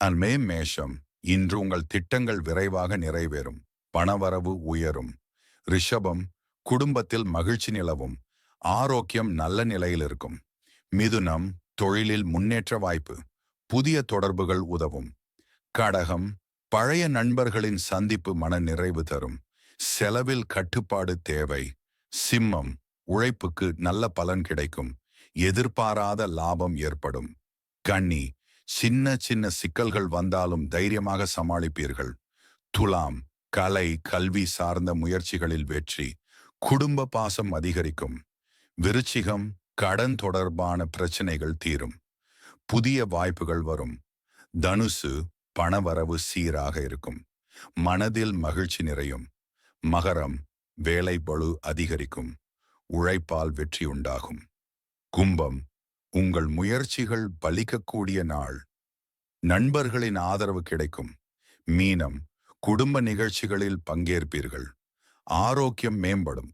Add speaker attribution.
Speaker 1: அன்மே மேஷம், இன்று உங்கள் திட்டங்கள் விரைவாக நிறைவேறும். பணவரவு உயரும். ரிஷபம், குடும்பத்தில் மகிழ்ச்சி நிலவும். ஆரோக்கியம் நல்ல நிலையில் இருக்கும். மிதுனம், தொழிலில் முன்னேற்ற வாய்ப்பு. புதிய தொடர்புகள் உதவும். கடகம், பழைய நண்பர்களின் சந்திப்பு மன நிறைவு தரும். செலவில் கட்டுப்பாடு தேவை. சிம்மம், உழைப்புக்கு நல்ல பலன் கிடைக்கும். எதிர்பாராத லாபம் ஏற்படும். கன்னி, சின்ன சின்ன சிக்கல்கள் வந்தாலும் தைரியமாக சமாளிப்பீர்கள். துலாம், கலை கல்வி சார்ந்த முயற்சிகளில் வெற்றி. குடும்ப பாசம் அதிகரிக்கும். விருச்சிகம், கடன் தொடர்பான பிரச்சனைகள் தீரும். புதிய வாய்ப்புகள் வரும். தனுசு, பணவரவு சீராக இருக்கும். மனதில் மகிழ்ச்சி நிறையும். மகரம், வேலை பளு அதிகரிக்கும். உழைப்பால் வெற்றி உண்டாகும். கும்பம், உங்கள் முயற்சிகள் பலிக்கக்கூடிய நாள். நண்பர்களின் ஆதரவு கிடைக்கும். மீனம், குடும்ப நிகழ்ச்சிகளில் பங்கேற்பீர்கள். ஆரோக்கியம் மேம்படும்.